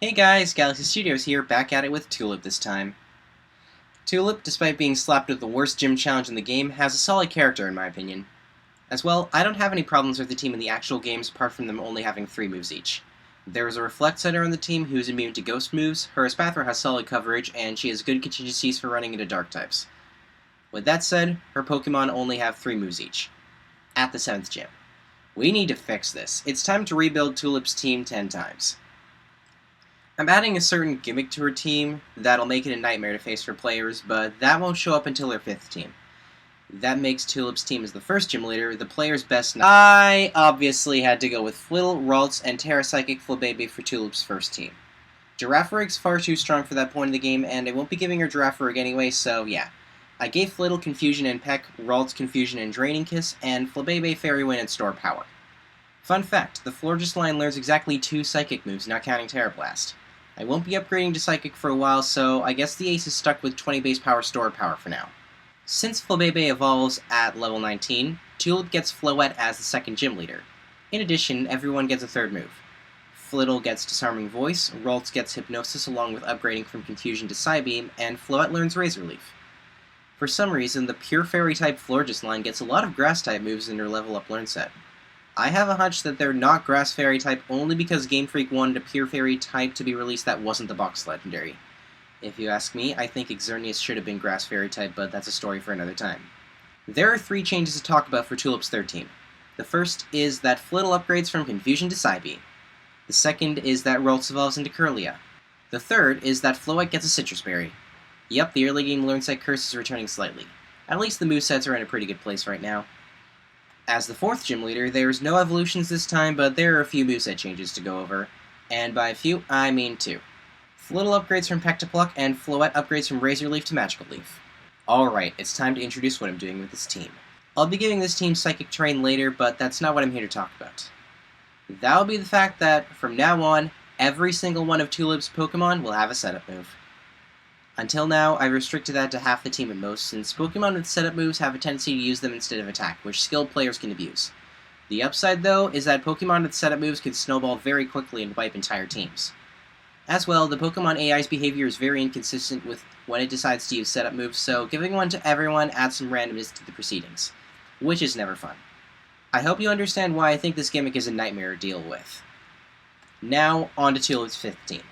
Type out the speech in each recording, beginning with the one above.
Hey guys, Galaxy Studios here, back at it with Tulip this time. Tulip, despite being slapped with the worst gym challenge in the game, has a solid character in my opinion. As well, I don't have any problems with the team in the actual games apart from them only having 3 moves each. There is a Reflect Setter on the team who is immune to ghost moves, her Espathra has solid coverage, and she has good contingencies for running into dark types. With that said, her Pokemon only have 3 moves each. At the 7th gym. We need to fix this. It's time to rebuild Tulip's team 10 times. I'm adding a certain gimmick to her team that'll make it a nightmare to face for players, but that won't show up until her 5th team. That makes Tulip's team as the first gym leader the player's best. I obviously had to go with Flittle, Ralts, and Terra Psychic Flabebe for Tulip's first team. Girafarig's far too strong for that point in the game, and I won't be giving her Girafarig anyway, so yeah. I gave Flittle Confusion and Peck, Ralts Confusion and Draining Kiss, and Flabebe Fairy Wind and Store Power. Fun fact, the Florges line learns exactly 2 Psychic moves, not counting Terra Blast. I won't be upgrading to Psychic for a while, so I guess the ace is stuck with 20 base power Store Power for now. Since Flabebe evolves at level 19, Tulip gets Floette as the second gym leader. In addition, everyone gets a third move. Flittle gets Disarming Voice, Ralts gets Hypnosis along with upgrading from Confusion to Psybeam, and Floette learns Razor Leaf. For some reason, the pure Fairy-type Florges line gets a lot of Grass-type moves in their level-up learn set. I have a hunch that they're not Grass Fairy type only because Game Freak wanted a Pure Fairy type to be released that wasn't the box legendary. If you ask me, I think Xerneas should have been Grass Fairy type, but that's a story for another time. There are 3 changes to talk about for Tulip's third team. The first is that Flittle upgrades from Confusion to Psybeam. The second is that Ralts evolves into Kirlia. The third is that Floette gets a Citrus Berry. Yep, the early game learn set curse is returning slightly. At least the movesets are in a pretty good place right now. As the 4th gym leader, there's no evolutions this time, but there are a few moveset changes to go over. And by a few, I mean 2. Flittle upgrades from Peck to Pluck, and Floette upgrades from Razor Leaf to Magical Leaf. Alright, it's time to introduce what I'm doing with this team. I'll be giving this team Psychic Terrain later, but that's not what I'm here to talk about. That'll be the fact that, from now on, every single one of Tulip's Pokemon will have a setup move. Until now, I've restricted that to half the team at most, since Pokemon with setup moves have a tendency to use them instead of attack, which skilled players can abuse. The upside, though, is that Pokemon with setup moves can snowball very quickly and wipe entire teams. As well, the Pokemon AI's behavior is very inconsistent with when it decides to use setup moves, so giving one to everyone adds some randomness to the proceedings, which is never fun. I hope you understand why I think this gimmick is a nightmare to deal with. Now, on to Tulip's 5th team.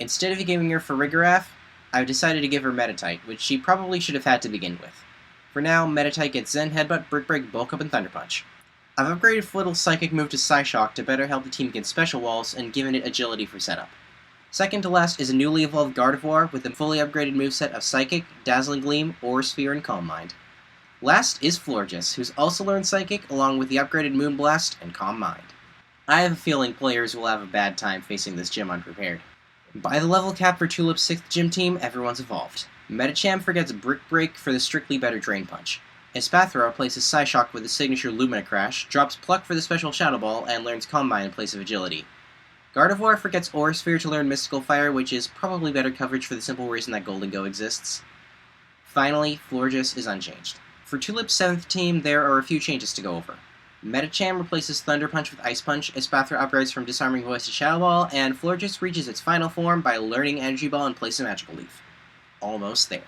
Instead of giving her Farigiraf, I've decided to give her Meditite, which she probably should have had to begin with. For now, Meditite gets Zen Headbutt, Brick Break, Bulk Up, and Thunder Punch. I've upgraded Flittle's Psychic move to Psyshock to better help the team against Special Walls and given it agility for setup. Second to last is a newly evolved Gardevoir with a fully upgraded moveset of Psychic, Dazzling Gleam, Aura Sphere, and Calm Mind. Last is Florges, who's also learned Psychic along with the upgraded Moonblast and Calm Mind. I have a feeling players will have a bad time facing this gym unprepared. By the level cap for Tulip's 6th gym team, everyone's evolved. Medicham forgets Brick Break for the strictly better Drain Punch. Espathra replaces Psyshock with the signature Lumina Crash, drops Pluck for the special Shadow Ball, and learns Calm Mind in place of Agility. Gardevoir forgets Aura Sphere to learn Mystical Fire, which is probably better coverage for the simple reason that Golden Go exists. Finally, Florges is unchanged. For Tulip's 7th team, there are a few changes to go over. Medicham replaces Thunder Punch with Ice Punch, Espathra upgrades from Disarming Voice to Shadow Ball, and Florges reaches its final form by learning Energy Ball in place of Magical Leaf. Almost there.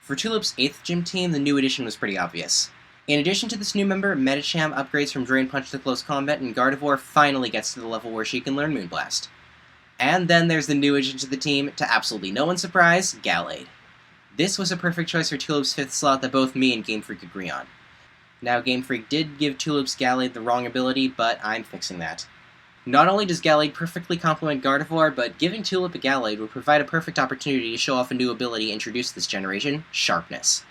For Tulip's 8th gym team, the new addition was pretty obvious. In addition to this new member, Medicham upgrades from Drain Punch to Close Combat, and Gardevoir finally gets to the level where she can learn Moonblast. And then there's the new addition to the team, to absolutely no one's surprise, Gallade. This was a perfect choice for Tulip's 5th slot that both me and Game Freak agree on. Now, Game Freak did give Tulip's Gallade the wrong ability, but I'm fixing that. Not only does Gallade perfectly complement Gardevoir, but giving Tulip a Gallade would provide a perfect opportunity to show off a new ability introduced this generation, Sharpness.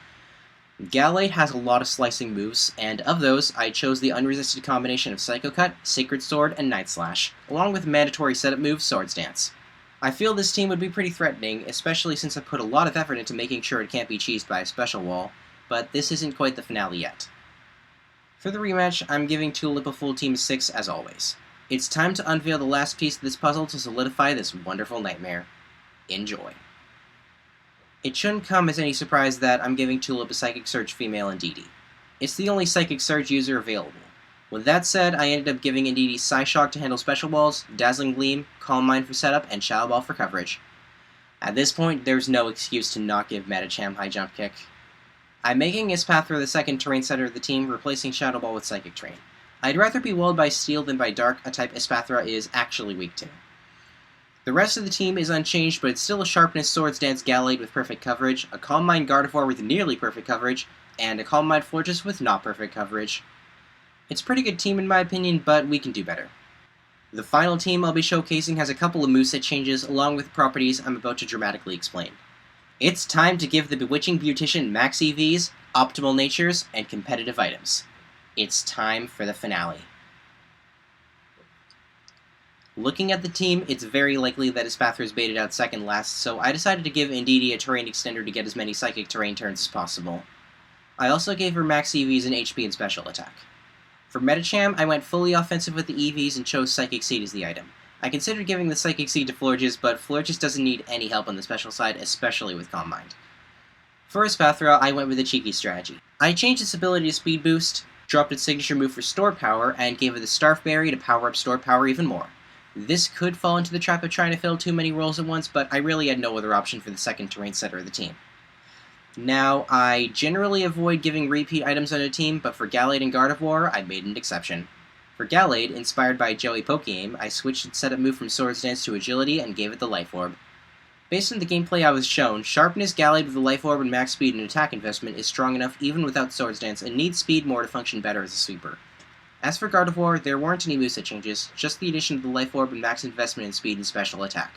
Gallade has a lot of slicing moves, and of those, I chose the unresisted combination of Psycho Cut, Sacred Sword, and Night Slash, along with mandatory setup move Swords Dance. I feel this team would be pretty threatening, especially since I put a lot of effort into making sure it can't be cheesed by a special wall, but this isn't quite the finale yet. For the rematch, I'm giving Tulip a full team of 6 as always. It's time to unveil the last piece of this puzzle to solidify this wonderful nightmare. Enjoy. It shouldn't come as any surprise that I'm giving Tulip a Psychic Surge female in DD. It's the only Psychic Surge user available. With that said, I ended up giving Indeedee Psyshock to handle special balls, Dazzling Gleam, Calm Mind for setup, and Shadow Ball for coverage. At this point, there's no excuse to not give Medicham High Jump Kick. I'm making Espathra the second terrain setter of the team, replacing Shadow Ball with Psychic Terrain. I'd rather be walled by Steel than by Dark, a type Espathra is actually weak to. The rest of the team is unchanged, but it's still a Sharpness Swords Dance Gallade with perfect coverage, a Calm Mind Gardevoir with nearly perfect coverage, and a Calm Mind Florges with not perfect coverage. It's a pretty good team in my opinion, but we can do better. The final team I'll be showcasing has a couple of moveset changes, along with properties I'm about to dramatically explain. It's time to give the Bewitching Beautician max EVs, optimal natures, and competitive items. It's time for the finale. Looking at the team, it's very likely that Espathra is baited out second last, so I decided to give Indeedee a Terrain Extender to get as many Psychic Terrain turns as possible. I also gave her max EVs in HP and Special Attack. For Medicham, I went fully offensive with the EVs and chose Psychic Seed as the item. I considered giving the Psychic Seed to Florges, but Florges doesn't need any help on the special side, especially with Calm Mind. For Espathra, I went with a cheeky strategy. I changed its ability to Speed Boost, dropped its signature move for Store Power, and gave it the Starf Berry to power up Store Power even more. This could fall into the trap of trying to fill too many roles at once, but I really had no other option for the second terrain setter of the team. Now, I generally avoid giving repeat items on a team, but for Gallade and Gardevoir, I made an exception. For Gallade, inspired by Joey Pokeaim, I switched its setup move from Swords Dance to Agility and gave it the Life Orb. Based on the gameplay I was shown, Sharpness Gallade with the Life Orb and max speed and attack investment is strong enough even without Swords Dance and needs speed more to function better as a sweeper. As for Gardevoir, there weren't any moveset changes, just the addition of the Life Orb and max investment in speed and special attack.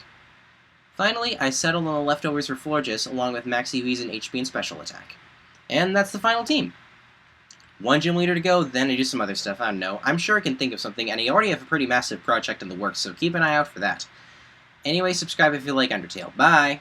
Finally, I settled on the leftovers for Florges, along with max EVs in HP and special attack. And that's the final team. One gym leader to go, then I do some other stuff, I don't know. I'm sure I can think of something, and I already have a pretty massive project in the works, so keep an eye out for that. Anyway, subscribe if you like Undertale. Bye!